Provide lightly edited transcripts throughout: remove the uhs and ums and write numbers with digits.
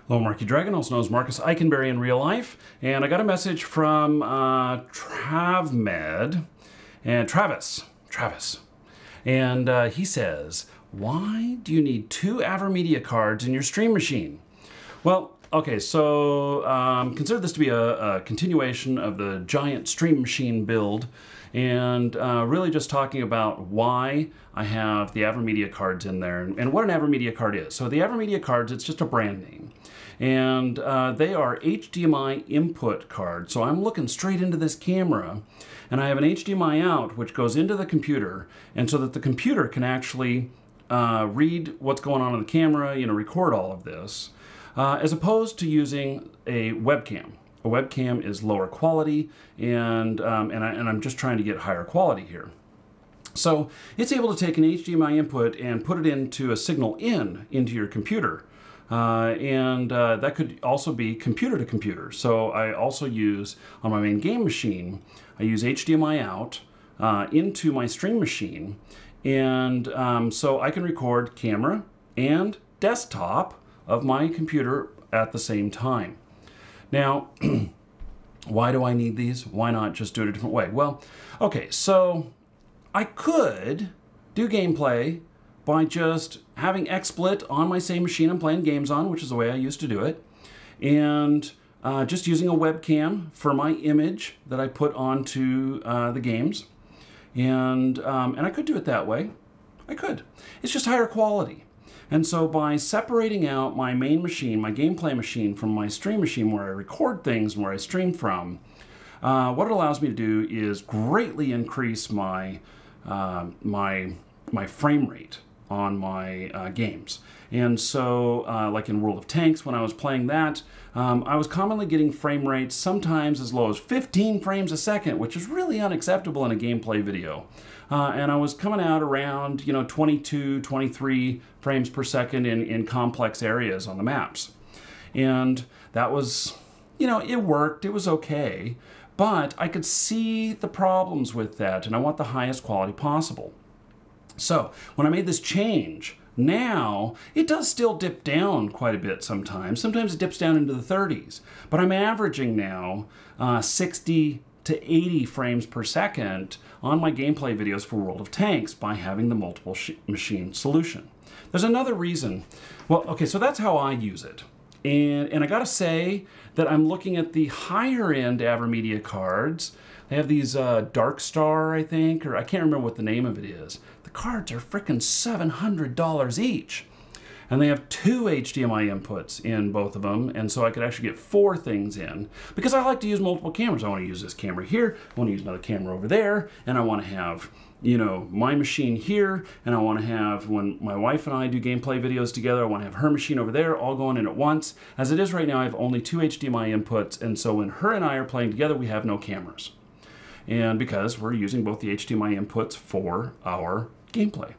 Hello, Marky Dragon, also known as Marcus Eikenberry in real life. And I got a message from Travmed, and Travis. And he says, why do you need two Avermedia cards in your stream machine? Well, okay, so consider this to be a continuation of the giant stream machine build, and really just talking about why I have the Avermedia cards in there and what an Avermedia card is. So the Avermedia cards, it's just a brand name. And they are HDMI input cards. So I'm looking straight into this camera, and I have an HDMI out which goes into the computer, and so that the computer can actually read what's going on in the camera, record all of this, as opposed to using a webcam. A webcam is lower quality, and I'm just trying to get higher quality here. So it's able to take an HDMI input and put it into a signal into your computer. That could also be computer to computer. So I also use, on my main game machine, I use HDMI out into my stream machine. And so I can record camera and desktop of my computer at the same time. Now, why do I need these? Why not just do it a different way? Well, okay, so I could do gameplay by just having XSplit on my same machine I'm playing games on, which is the way I used to do it, and just using a webcam for my image that I put onto the games. And I could do it that way. I could. It's just higher quality. And so by separating out my main machine, my gameplay machine, from my stream machine where I record things and where I stream from, what it allows me to do is greatly increase my my frame rate on my games. And so like in World of Tanks, when I was playing that, I was commonly getting frame rates sometimes as low as 15 frames a second, which is really unacceptable in a gameplay video. And I was coming out around 22, 23 frames per second in complex areas on the maps. And that was, it worked, it was okay, but I could see the problems with that, and I want the highest quality possible. So when I made this change, now it does still dip down quite a bit sometimes. Sometimes it dips down into the 30s, but I'm averaging now 60 to 80 frames per second on my gameplay videos for World of Tanks by having the multiple machine solution. There's another reason. Well, okay, so that's how I use it. And I gotta say that I'm looking at the higher end Avermedia cards. They have these Dark Star, I think, or I can't remember what the name of it is. The cards are frickin' $700 each. And they have two HDMI inputs in both of them, and so I could actually get 4 things in. Because I like to use multiple cameras. I want to use this camera here, I want to use another camera over there, and I want to have, my machine here, and I want to have, when my wife and I do gameplay videos together, I want to have her machine over there, all going in at once. As it is right now, I have only 2 HDMI inputs, and so when her and I are playing together, we have no cameras. And because we're using both the HDMI inputs for our gameplay.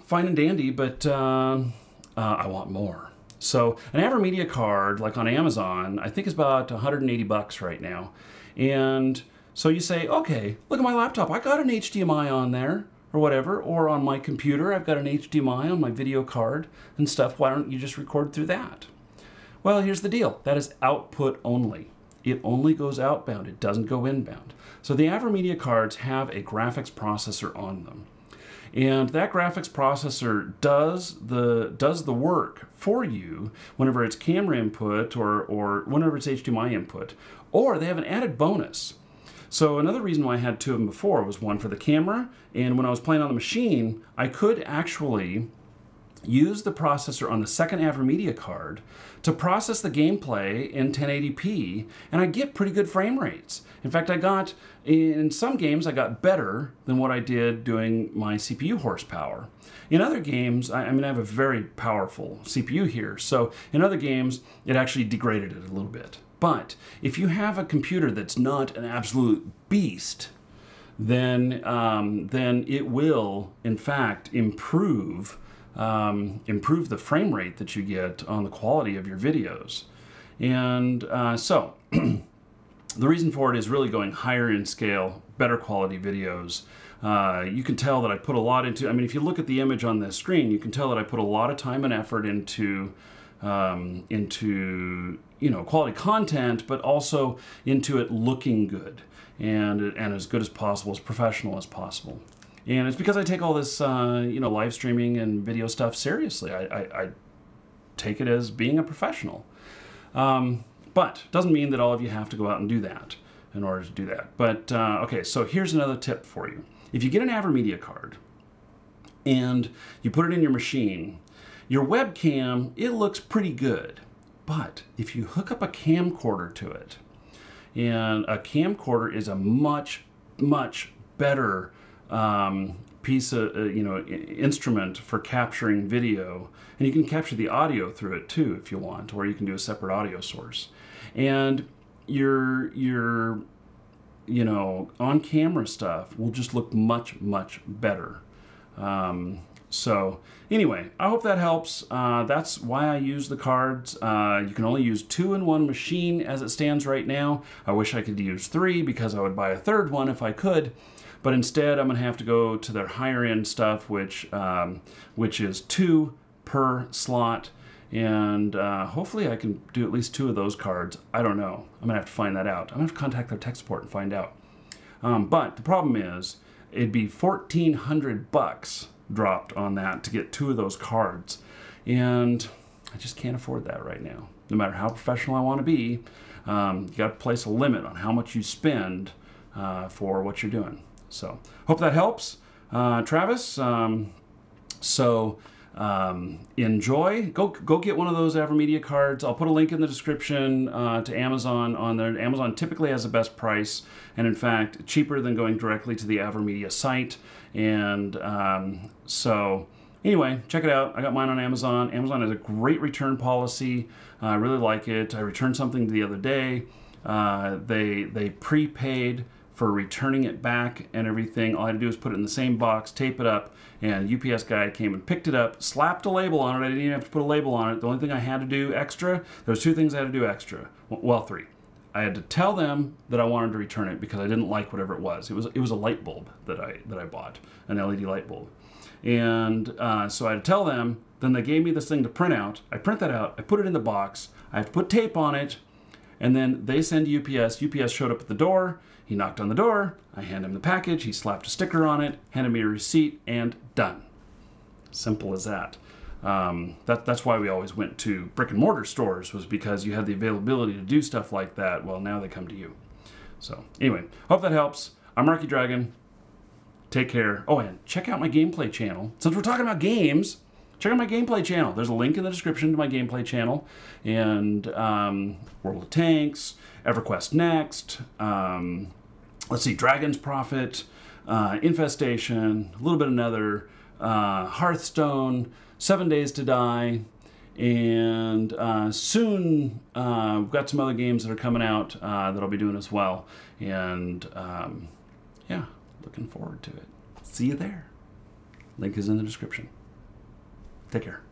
Fine and dandy, but I want more. So an Avermedia card, like on Amazon, I think is about 180 bucks right now. And so you say, okay, look at my laptop. I got an HDMI on there or whatever, or on my computer, I've got an HDMI on my video card and stuff. Why don't you just record through that? Well, here's the deal. That is output only. It only goes outbound. It doesn't go inbound. So the Avermedia cards have a graphics processor on them. And that graphics processor does the work for you whenever it's camera input or whenever it's HDMI input. Or they have an added bonus. So another reason why I had 2 of them before was one for the camera, and when I was playing on the machine, I could actually use the processor on the second Avermedia card to process the gameplay in 1080p, and I get pretty good frame rates. In fact, in some games, I got better than what I did doing my CPU horsepower. In other games, I have a very powerful CPU here, so in other games, it actually degraded it a little bit. But if you have a computer that's not an absolute beast, then it will, in fact, improve the frame rate that you get on the quality of your videos. And so the reason for it is really going higher in scale, better quality videos. You can tell that I put a lot into, if you look at the image on this screen, you can tell that I put a lot of time and effort into into, you know, quality content, but also into it looking good and as good as possible, as professional as possible. And it's because I take all this, you know, live streaming and video stuff seriously. I take it as being a professional. But doesn't mean that all of you have to go out and do that in order to do that. But okay, so here's another tip for you. If you get an Avermedia card and you put it in your machine, your webcam, it looks pretty good. But if you hook up a camcorder to it, and a camcorder is a much, much better piece of, you know, instrument for capturing video, and you can capture the audio through it too if you want, or you can do a separate audio source. And your you know, on camera stuff will just look much, much better. So anyway, I hope that helps. That's why I use the cards. You can only use 2 in one machine as it stands right now. I wish I could use 3 because I would buy a third one if I could. But instead, I'm going to have to go to their higher end stuff, which is 2 per slot. And hopefully I can do at least 2 of those cards. I don't know. I'm going to have to find that out. I'm going to have to contact their tech support and find out. But the problem is, it'd be $1,400 dropped on that to get 2 of those cards. And I just can't afford that right now. No matter how professional I want to be, you got to place a limit on how much you spend for what you're doing. So hope that helps, Travis. Enjoy. Go get one of those Avermedia cards. I'll put a link in the description to Amazon on there. Amazon typically has the best price, and in fact, cheaper than going directly to the Avermedia site. And so anyway, check it out. I got mine on Amazon. Amazon has a great return policy. I really like it. I returned something the other day. They prepaid for returning it back and everything. All I had to do was put it in the same box, tape it up, and the UPS guy came and picked it up, slapped a label on it. I didn't even have to put a label on it. The only thing I had to do extra, there was 2 things I had to do extra. Well, 3. I had to tell them that I wanted to return it because I didn't like whatever it was. It was a light bulb that I bought, an LED light bulb. And so I had to tell them, then they gave me this thing to print out. I print that out, I put it in the box, I have to put tape on it, and then they send UPS. UPS showed up at the door. He knocked on the door. I hand him the package. He slapped a sticker on it, handed me a receipt, and done. Simple as that. That's why we always went to brick and mortar stores, was because you had the availability to do stuff like that. Well, now they come to you. So anyway, hope that helps. I'm Marky Dragon. Take care. Oh, and check out my gameplay channel. Since we're talking about games, check out my gameplay channel. There's a link in the description to my gameplay channel. And World of Tanks, EverQuest Next, let's see, Dragon's Prophet, Infestation, a little bit of Nether, Hearthstone, 7 Days to Die, and soon we've got some other games that are coming out that I'll be doing as well. And yeah, looking forward to it. See you there. Link is in the description. Take care.